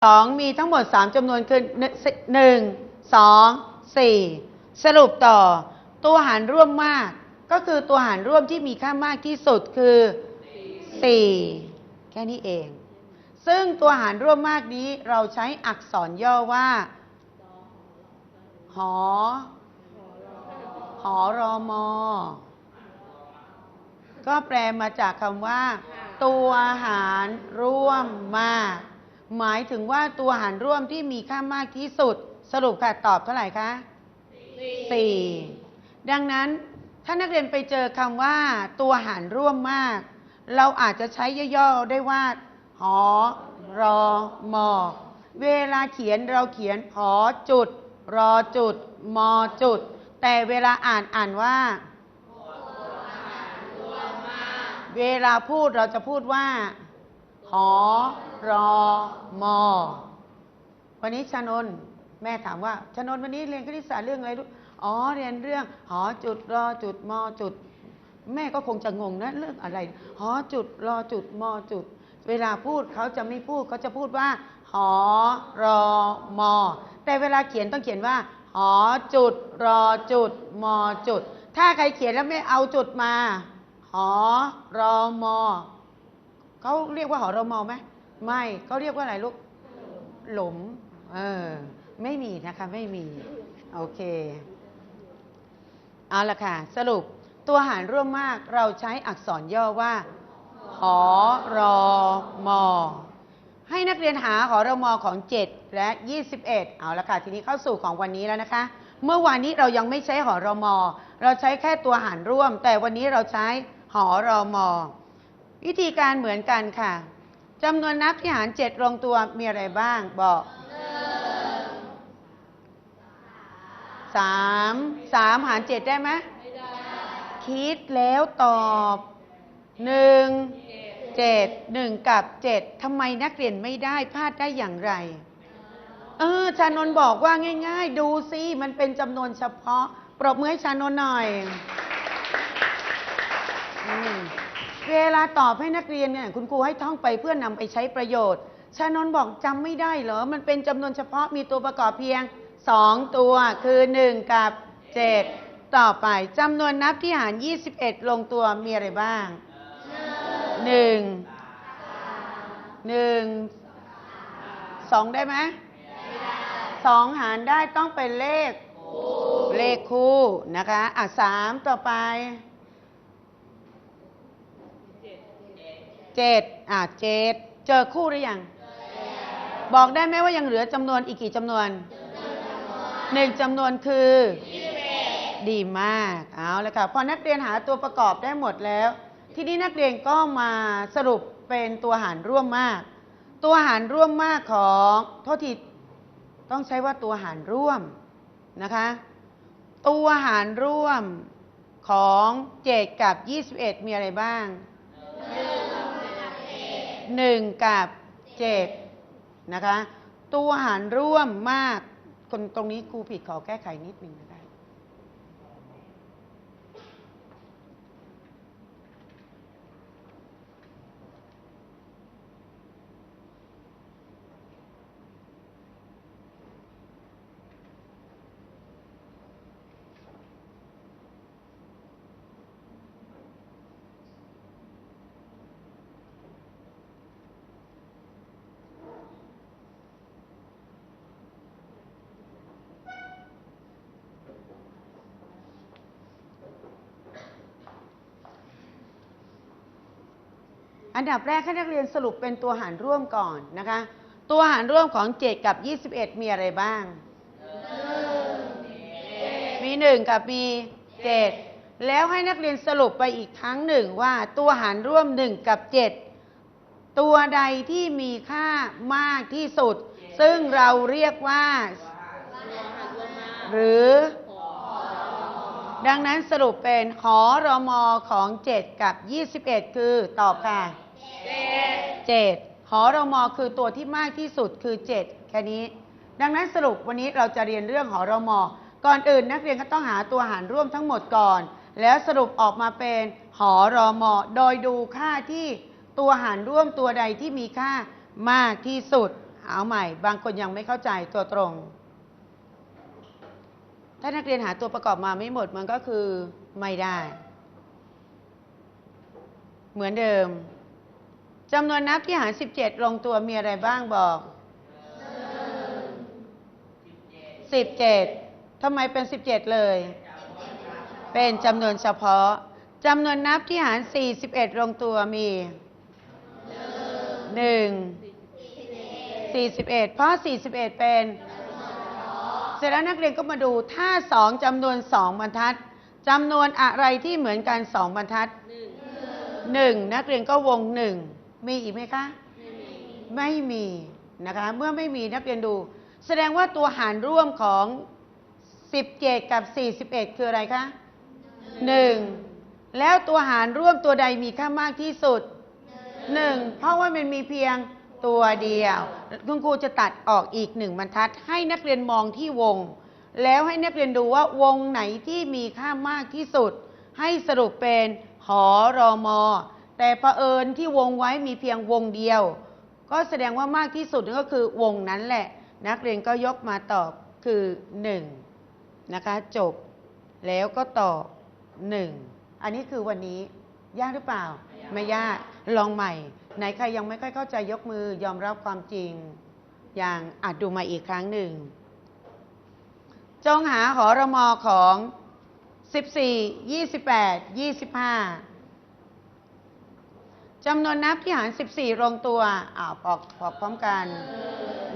2มีทั้งหมด3จำนวนคือ1 2 4สรุปต่อตัวหารร่วมมากก็คือตัวหารร่วมที่มีค่ามากที่สุดคือ4แค่นี้เองซึ่งตัวหารร่วมมากนี้เราใช้อักษรย่อว่าหอรอมอก็แปลมาจากคำว่าตัวหารร่วมมากหมายถึงว่าตัวหารร่วมที่มีค่ามากที่สุดสรุปค่ะตอบเท่าไหร่คะ4ดังนั้นถ้านักเรียนไปเจอคำว่าตัวหารร่วมมากเราอาจจะใช้ย่อๆได้ว่าหอรอมอเวลาเขียนเราเขียนหอจุดรอจุดมอจุดแต่เวลาอ่านว่าเวลาพูดเราจะพูดว่าหอรอมอวันนี้ชานนท์แม่ถามว่าชานนท์วันนี้เรียนคณิตศาสตร์เรื่องอะไรลูกอ๋อเรียนเรื่องหอจุดรอจุดมอจุดแม่ก็คงจะงงนะเรื่องอะไรหอจุดรอจุดมอจุดเวลาพูดเขาจะไม่พูดเขาจะพูดว่าหอรอมอแต่เวลาเขียนต้องเขียนว่าหอจุดรอจุดมอจุดถ้าใครเขียนแล้วไม่เอาจุดมาหอรอมอเขาเรียกว่าหอรอมอไหมไม่เขาเรียกว่าอะไรลูกหลุมไม่มีนะคะไม่มีโอเคเอาละค่ะสรุปตัวหารร่วมมากเราใช้อักษรย่อว่าหอรอมอให้นักเรียนหาหอรอมอของ7และ21เอาละค่ะทีนี้เข้าสู่ของวันนี้แล้วนะคะเมื่อวานนี้เรายังไม่ใช้หอรอมอเราใช้แค่ตัวหารร่วมแต่วันนี้เราใช้หอรอมอวิธีการเหมือนกันค่ะจำนวนนับที่หาร7ลงตัวมีอะไรบ้างบอก3หาร7ได้ไหมคิดแล้วตอบ1 กับ 7ทำไมนักเรียนไม่ได้พลาดได้อย่างไรชานนท์บอกว่าง่ายๆดูสิมันเป็นจำนวนเฉพาะปรบมือให้ชานนท์หน่อยเวลาตอบให้นักเรียนเนี่ยคุณครูให้ท่องไปเพื่อนำไปใช้ประโยชน์ชานนท์บอกจำไม่ได้เหรอมันเป็นจำนวนเฉพาะมีตัวประกอบเพียง2ตัวคือ1กับ7ต่อไปจำนวนนับที่หาร21ลงตัวมีอะไรบ้าง2ได้ไหม2หารได้ต้องเป็นเลขคู่นะคะ3ต่อไป7เจอคู่หรือยังบอกได้ไหมว่ายังเหลือจำนวนอีกกี่จำนวน1จำนวนคือดีมากเอาละค่ะพอนักเรียนหาตัวประกอบได้หมดแล้วทีนี้นักเรียนก็มาสรุปเป็นตัวหารร่วมมากตัวหารร่วมมากของโทษทีต้องใช้ว่าตัวหารร่วมนะคะตัวหารร่วมของ7กับ21มีอะไรบ้าง1กับ7นะคะตัวหารร่วมมากตรงนี้ครูผิดขอแก้ไขนิดนึงนะคะอันดับแรกให้นักเรียนสรุปเป็นตัวหารร่วมก่อนนะคะตัวหารร่วมของ7กับ21มีอะไรบ้างมี1กับมี7แล้วให้นักเรียนสรุปไปอีกครั้งหนึ่งว่าตัวหารร่วม1กับ7ตัวใดที่มีค่ามากที่สุดซึ่งเราเรียกว่าหรือดังนั้นสรุปเป็นหอรมอของ7กับ21คือตอบค่ะ7หอรมอคือตัวที่มากที่สุดคือ7แค่นี้ดังนั้นสรุปวันนี้เราจะเรียนเรื่องหอรมอก่อนอื่นนักเรียนก็ต้องหาตัวหารร่วมทั้งหมดก่อนแล้วสรุปออกมาเป็นหอรมอโดยดูค่าที่ตัวหารร่วมตัวใดที่มีค่ามากที่สุด เอาใหม่บางคนยังไม่เข้าใจตัวตรง ถ้านักเรียนหาตัวประกอบมาไม่หมดมันก็คือไม่ได้ เหมือนเดิมจำนวนนับที่หาร17ลงตัวมีอะไรบ้างบอก17ทำไมเป็น17เลยเป็นจำนวนเฉพาะจำนวนนับที่หาร41ลงตัวมี41เพราะ41เป็นเสร็จแล้วนักเรียนก็มาดูถ้า2จำนวน2บรรทัดจำนวนอะไรที่เหมือนกัน2บรรทัด1นักเรียนก็วง1มีอีกไหมคะไม่มีนะคะเมื่อไม่มีนักเรียนดูแสดงว่าตัวหารร่วมของ17กับ41คืออะไรคะ1แล้วตัวหารร่วมตัวใดมีค่ามากที่สุด1เพราะว่ามันมีเพียงตัวเดียวคุณครูจะตัดออกอีก1บรรทัดให้นักเรียนมองที่วงแล้วให้นักเรียนดูว่าวงไหนที่มีค่ามากที่สุดให้สรุปเป็นหรมแต่เผอิญที่วงไว้มีเพียงวงเดียวก็แสดงว่ามากที่สุดก็คือวงนั้นแหละนักเรียนก็ยกมาตอบคือ1นะคะจบแล้วก็ตอบ1อันนี้คือวันนี้ยากหรือเปล่าไม่ยากลองใหม่ไหนใครยังไม่ค่อยเข้าใจยกมือยอมรับความจริงอย่างดูมาอีกครั้งหนึ่งจงหาหรมของ14 28 25จำนวนนับที่หาร14ลงตัวบอกพร้อมกัน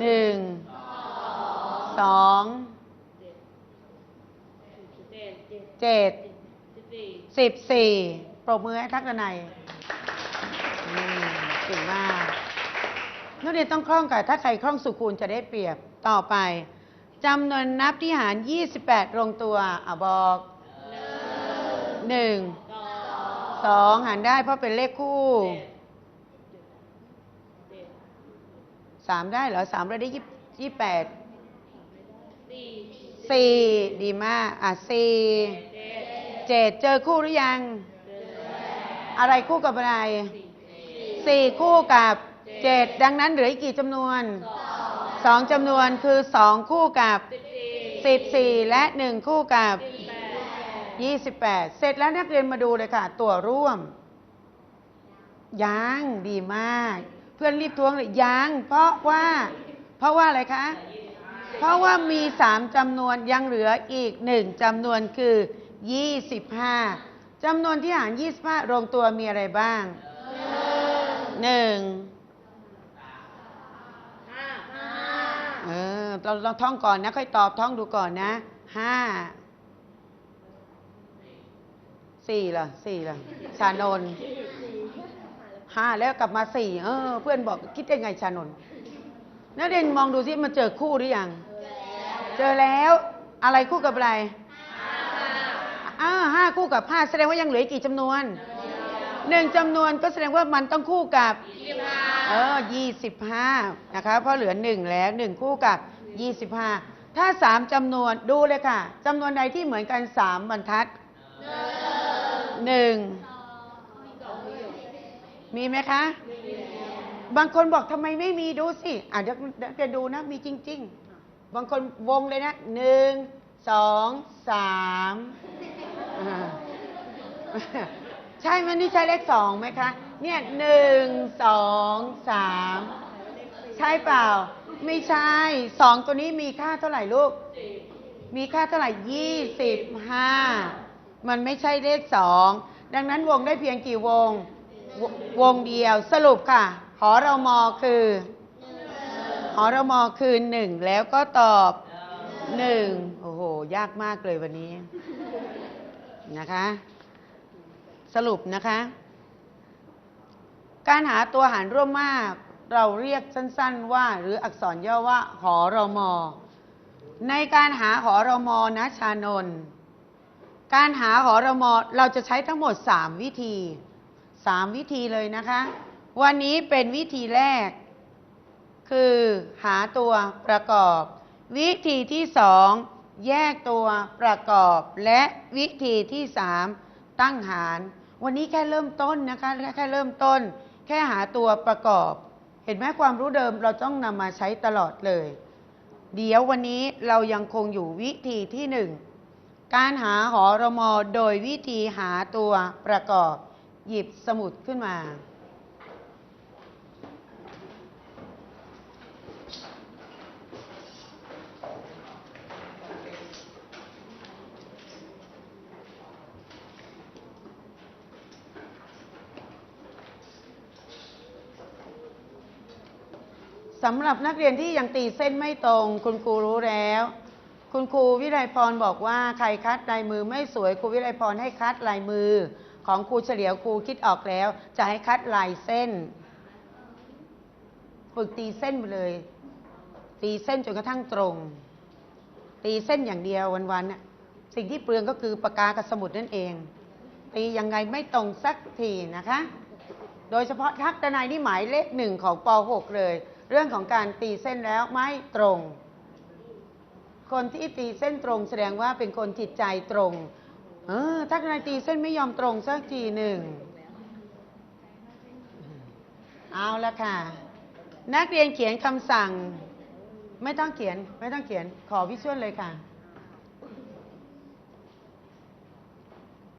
1 2 7 14ปรบมือให้ทักษณัยเก่งมากนักเรียนต้องคล่องก่อนถ้าใครคล่องสุขูณจะได้เปรียบต่อไปจำนวนนับที่หาร28ลงตัวบอก1 2หารได้เพราะเป็นเลขคู่3ได้เหรอ3เราได้28 4ดีมาก4 7เจอคู่หรือยังอะไรคู่กับอะไร4คู่กับ7ดังนั้นเหลืออีกกี่จำนวน2จำนวนคือ2คู่กับ14และ1คู่กับ28เสร็จแล้วนักเรียนมาดูเลยค่ะตัวร่วมยังดีมากเพื่อนรีบทวงเลยยังเพราะว่าอะไรคะเพราะว่ามี3จำนวนยังเหลืออีก1จำนวนคือ25จำนวนที่หาร25ลงตัวมีอะไรบ้างเราท่องก่อนนะค่อยตอบท่องดูก่อนนะ4ล่ะชานนท์5แล้วกลับมา4เพื่อนบอกคิดได้ไงชานนท์นักเรียนมองดูซิมันเจอคู่หรือยังเจอแล้วอะไรคู่กับอะไร5คู่กับ5แสดงว่ายังเหลือกี่จำนวน1จำนวนก็แสดงว่ามันต้องคู่กับ25นะคะเพราะเหลือ1แล้ว1คู่กับ25ถ้า3จำนวนดูเลยค่ะจำนวนใดที่เหมือนกัน3บรรทัด1มีไหมคะบางคนบอกทำไมไม่มีดูสิเดี๋ยวจะดูนะมีจริงๆบางคนวงเลยนะ1 2 3ใช่มันนี่ใช่เลข2ไหมคะเนี่ย1 2 3ใช่เปล่าไม่ใช่2ตัวนี้มีค่าเท่าไหร่ลูกมีค่าเท่าไหร่25มันไม่ใช่เลข2ดังนั้นวงได้เพียงกี่วงเดียวสรุปค่ะหรมคือ1แล้วก็ตอบ1โอ้โหยากมากเลยวันนี้นะคะสรุปนะคะการหาตัวหารร่วมมากเราเรียกสั้นๆว่าหรืออักษรย่อว่าหรมในการหาหรมนะชานนท์การหาหรมเราจะใช้ทั้งหมด3วิธีเลยนะคะวันนี้เป็นวิธีแรกคือหาตัวประกอบวิธีที่2แยกตัวประกอบและวิธีที่3ตั้งหารวันนี้แค่เริ่มต้นนะคะแค่เริ่มต้นแค่หาตัวประกอบ เห็นไหมความรู้เดิมเราต้องนำมาใช้ตลอดเลย เดี๋ยววันนี้เรายังคงอยู่วิธีที่หนึ่งการหาหอรมอโดยวิธีหาตัวประกอบหยิบสมุดขึ้นมาสำหรับนักเรียนที่ยังตีเส้นไม่ตรงคุณครูรู้แล้ว คุณครูวิไลพรบอกว่าใครคัดลายมือไม่สวยครูวิไลพรให้คัดลายมือของครูเฉลียวครูคิดออกแล้วจะให้คัดลายเส้นฝึกตีเส้นไปเลยตีเส้นจนกระทั่งตรงตีเส้นอย่างเดียววันๆน่ะสิ่งที่เปลืองก็คือปากกากับสมุดนั่นเองตียังไงไม่ตรงสักทีนะคะโดยเฉพาะทักษะในนี่หมายเลขหนึ่งของป .6 เลยเรื่องของการตีเส้นแล้วไม่ตรงคนที่ตีเส้นตรงแสดงว่าเป็นคนจิตใจตรงทักษะในตีเส้นไม่ยอมตรงสักทีหนึ่งเอาละค่ะนักเรียนเขียนคำสั่งไม่ต้องเขียนขอวิชวลเลยค่ะ